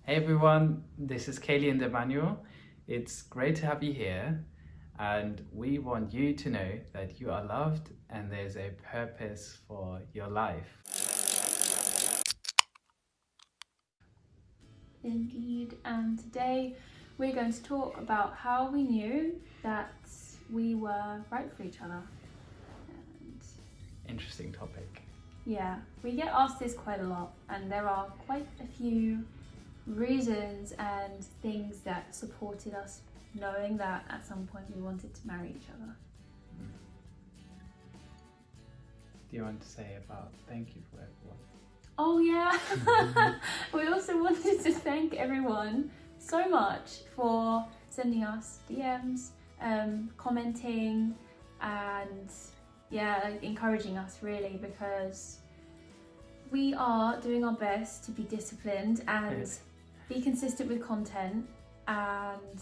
Hey everyone, this is Kayleigh and Immanuel. It's great to have you here, and we want you to know that you are loved and there's a purpose for your life. Indeed, and today we're going to talk about how we knew that we were right for each other. And Interesting topic. yeah, we get asked this quite a lot, and there are quite a few reasons and things that supported us knowing that at some point we wanted to marry each other. Do you want to say about thank you for everyone? Oh yeah, we also wanted to thank everyone so much for sending us DMs, commenting, and encouraging us really, because we are doing our best to be disciplined and be consistent with content, and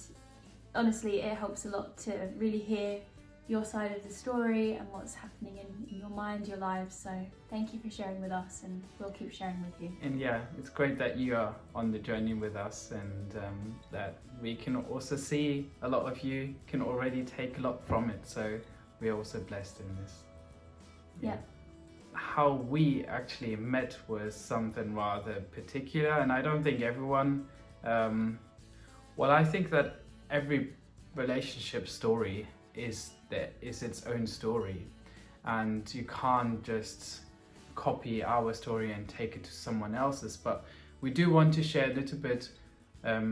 honestly it helps a lot to really hear your side of the story and what's happening in your mind, your lives. So thank you for sharing with us, and we'll keep sharing with you. And yeah, it's great that you are on the journey with us, and that we can also see a lot of you can already take a lot from it. So we're also blessed in this. Yeah. How we actually met was something rather particular, and I don't think everyone, I think that every relationship story is its own story, and you can't just copy our story and take it to someone else's, but we do want to share a little bit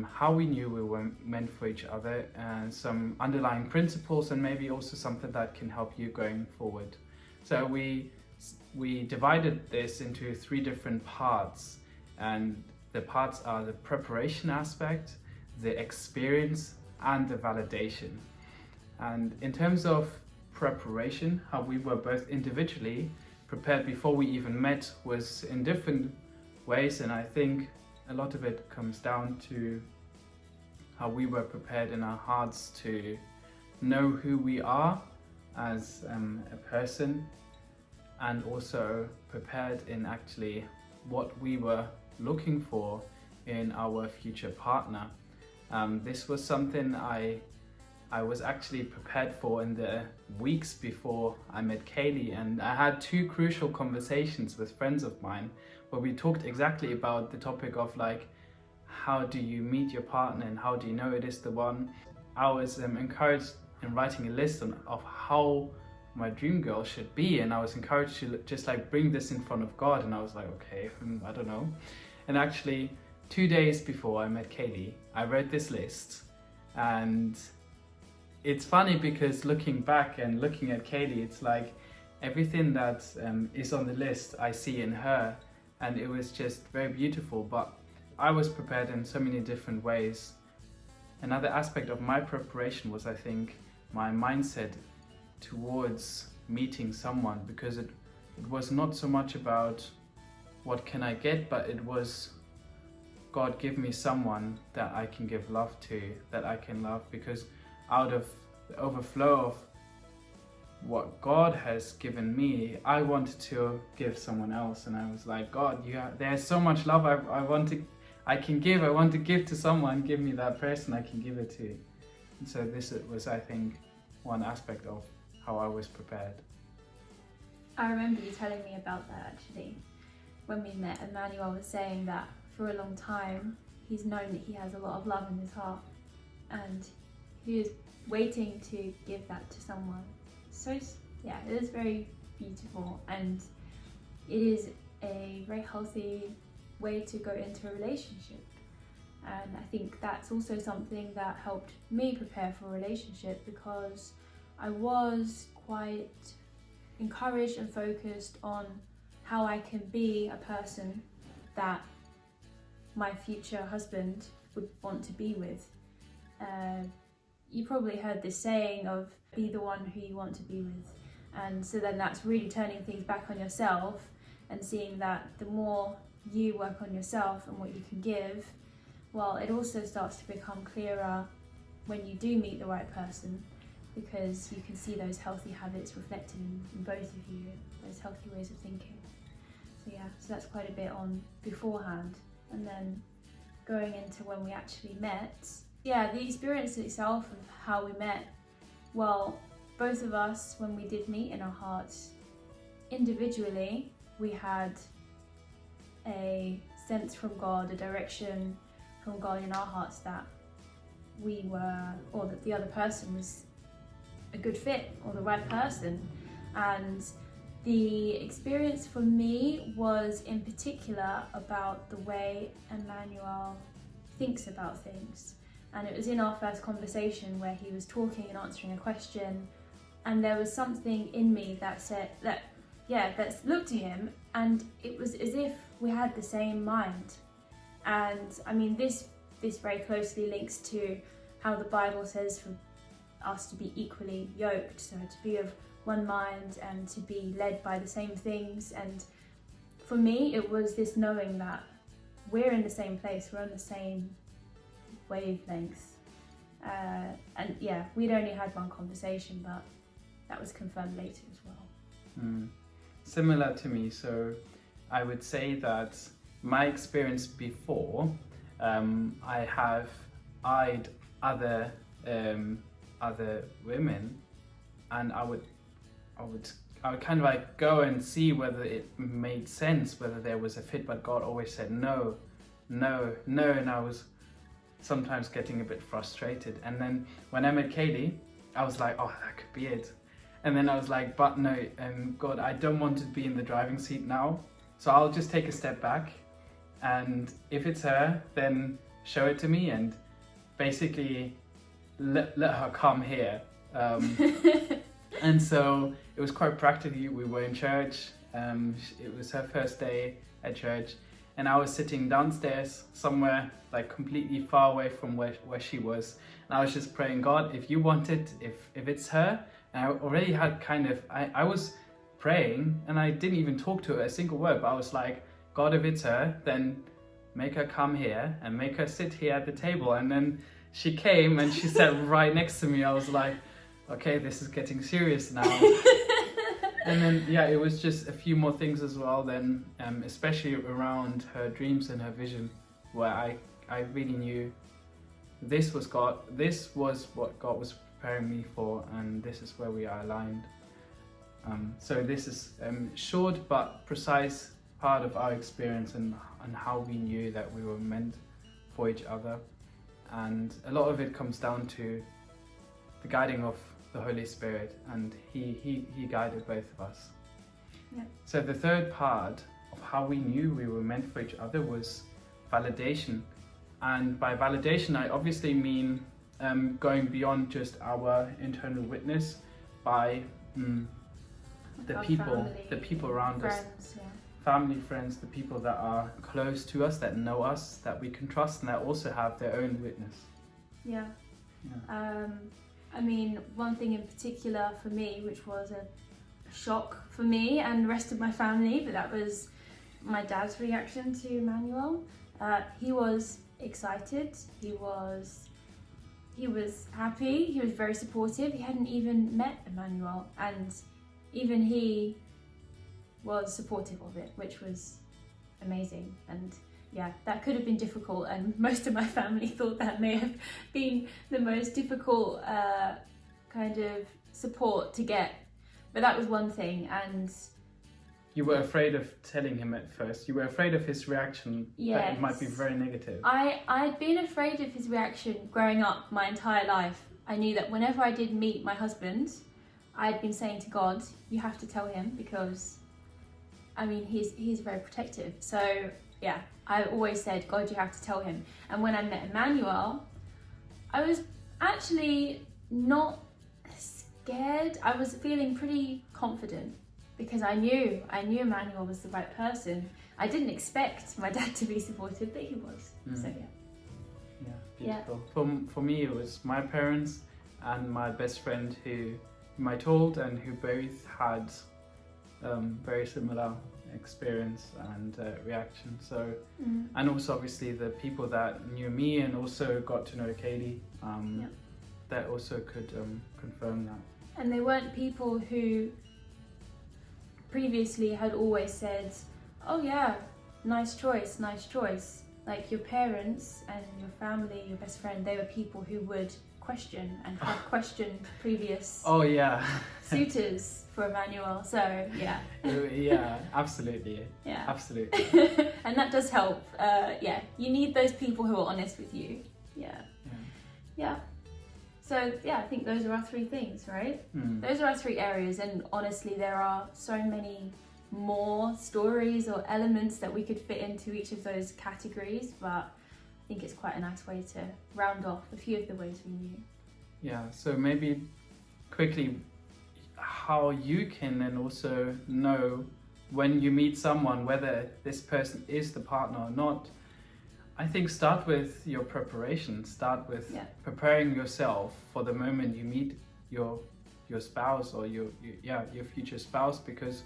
how we knew we were meant for each other, and some underlying principles, and maybe also something that can help you going forward. So we divided this into 3 different parts, and the parts are the preparation aspect, the experience, and the validation. And in terms of preparation, how we were both individually prepared before we even met was in different ways, and I think a lot of it comes down to how we were prepared in our hearts to know who we are as a person, and also prepared in actually what we were looking for in our future partner. This was something I was actually prepared for in the weeks before I met Kayleigh, and I had 2 crucial conversations with friends of mine where we talked exactly about the topic of like, how do you meet your partner and how do you know it is the one. I was encouraged in writing a list of how my dream girl should be, and I was encouraged to just like bring this in front of God, and I was like, okay, I don't know. And actually 2 days before I met Kayleigh, I read this list, and it's funny because looking back and looking at Kayleigh, it's like everything that is on the list I see in her, and it was just very beautiful. But I was prepared in so many different ways. Another aspect of my preparation was, I think, my mindset towards meeting someone, because it was not so much about what can I get, but it was, God, give me someone that I can give love to, that I can love, because out of the overflow of what God has given me, I wanted to give someone else. And I was like, God, there's so much love I want to give to someone. Give me that person I can give it to. And so this was, I think, one aspect of how I was prepared. I remember you telling me about that actually. When we met, Emmanuel was saying that for a long time he's known that he has a lot of love in his heart, and he is waiting to give that to someone. So yeah, it is very beautiful, and it is a very healthy way to go into a relationship. And I think that's also something that helped me prepare for a relationship, because I was quite encouraged and focused on how I can be a person that my future husband would want to be with. You probably heard this saying of be the one who you want to be with, and so then that's really turning things back on yourself and seeing that the more you work on yourself and what you can give, well, it also starts to become clearer when you do meet the right person, because you can see those healthy habits reflected in both of you, those healthy ways of thinking. So yeah, so that's quite a bit on beforehand. And then going into when we actually met, yeah, the experience itself of how we met, well, both of us, when we did meet in our hearts, individually, we had a sense from God, a direction from God in our hearts that we were, or that the other person was a good fit or the right person. And the experience for me was in particular about the way Immanuel thinks about things. And it was in our first conversation where he was talking and answering a question, and there was something in me that said that looked to him, and it was as if we had the same mind. And I mean, this very closely links to how the Bible says for us to be equally yoked, so to be of one mind and to be led by the same things. And for me, it was this knowing that we're in the same place, we're on the same wavelength. And yeah, we'd only had one conversation, but that was confirmed later as well. Similar to me, so I would say that my experience before, I have eyed other women, and I would kind of like go and see whether it made sense, whether there was a fit, but God always said no, and I was sometimes getting a bit frustrated. And then when I met Kayleigh, I was like, oh, that could be it. And then I was like, but no, God, I don't want to be in the driving seat now, so I'll just take a step back, and if it's her, then show it to me, and basically let her come here. And so it was quite practical. We were in church, it was her first day at church, and I was sitting downstairs somewhere like completely far away from where she was, and I was just praying, God, if you want it, if it's her. And I already had I was praying, and I didn't even talk to her a single word, but I was like, God, if it's her, then make her come here and make her sit here at the table. And then she came and she sat right next to me. I was like, okay, this is getting serious now. And then, yeah, it was just a few more things as well then, especially around her dreams and her vision, where I really knew this was God, this was what God was preparing me for, and this is where we are aligned. So this is short but precise part of our experience and how we knew that we were meant for each other. And a lot of it comes down to the guiding of the Holy Spirit, and he guided both of us. Yeah. So the third part of how we knew we were meant for each other was validation. And by validation, I obviously mean going beyond just our internal witness by the people around friends, us, yeah. family, friends, the people that are close to us, that know us, that we can trust, and that also have their own witness. Yeah. I mean, one thing in particular for me, which was a shock for me and the rest of my family, but that was my dad's reaction to Immanuel. He was excited, he was happy, he was very supportive. He hadn't even met Immanuel, and even he was supportive of it, which was amazing. And yeah, that could have been difficult, and most of my family thought that may have been the most difficult kind of support to get. But that was one thing. And you were afraid of telling him at first. You were afraid of his reaction. Yes. That it might be very negative. I'd been afraid of his reaction growing up my entire life. I knew that whenever I did meet my husband, I'd been saying to God, you have to tell him, because I mean, he's very protective. So yeah, I always said, God, you have to tell him. And when I met Immanuel, I was actually not scared. I was feeling pretty confident, because I knew Immanuel was the right person. I didn't expect my dad to be supportive, but he was. So yeah. Yeah, beautiful. For me, it was my parents and my best friend whom I told, and who both had very similar experience and reaction. So, and also obviously the people that knew me and also got to know Kayleigh, that also could confirm that. And they weren't people who previously had always said, oh yeah, nice choice. like your parents and your family, your best friend, they were people who would question and have questioned previous Oh yeah. suitors for Immanuel. So yeah. Yeah, absolutely. Yeah. Absolutely. And that does help. Yeah, you need those people who are honest with you. Yeah. Yeah. So yeah, I think those are our 3 things, right? Those are our 3 areas, and honestly there are so many more stories or elements that we could fit into each of those categories, but I think it's quite a nice way to round off a few of the ways we knew. Yeah, so maybe quickly how you can then also know when you meet someone whether this person is the partner or not. I think start with your preparation. Start with preparing yourself for the moment you meet your spouse or your future spouse, because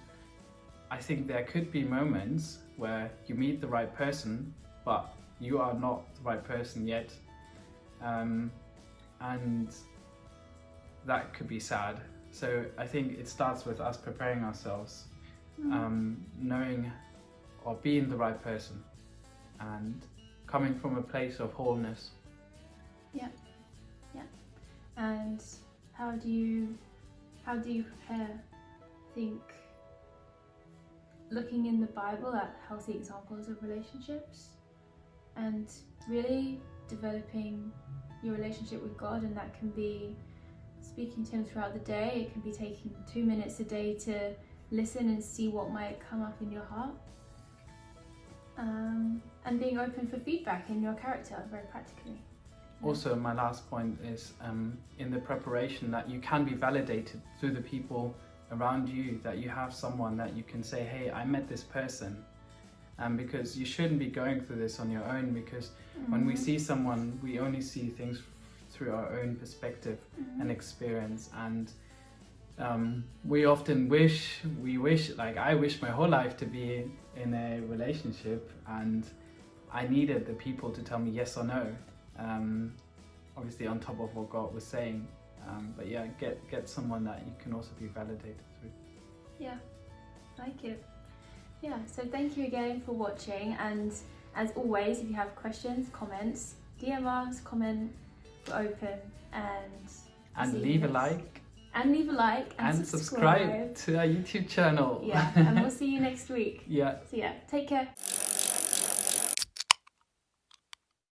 I think there could be moments where you meet the right person but you are not the right person yet, and that could be sad. So I think it starts with us preparing ourselves, knowing or being the right person and coming from a place of wholeness. Yeah. And how do you prepare? I think looking in the Bible at healthy examples of relationships and really developing your relationship with God, and that can be speaking to Him throughout the day. It can be taking 2 minutes a day to listen and see what might come up in your heart, and being open for feedback in your character, very practically. Also, my last point is in the preparation that you can be validated through the people around you, that you have someone that you can say, hey, I met this person. Because you shouldn't be going through this on your own, because when we see someone, we only see things through our own perspective and experience, and we often wish, like I wish my whole life to be in a relationship, and I needed the people to tell me yes or no, obviously on top of what God was saying, but yeah, get someone that you can also be validated through. Yeah, like it. Yeah, so thank you again for watching, and as always, if you have questions, comments, DM us, comment, we're open, and leave a like. And leave a like and subscribe to our YouTube channel. Yeah, and we'll see you next week. Yeah. So yeah, take care.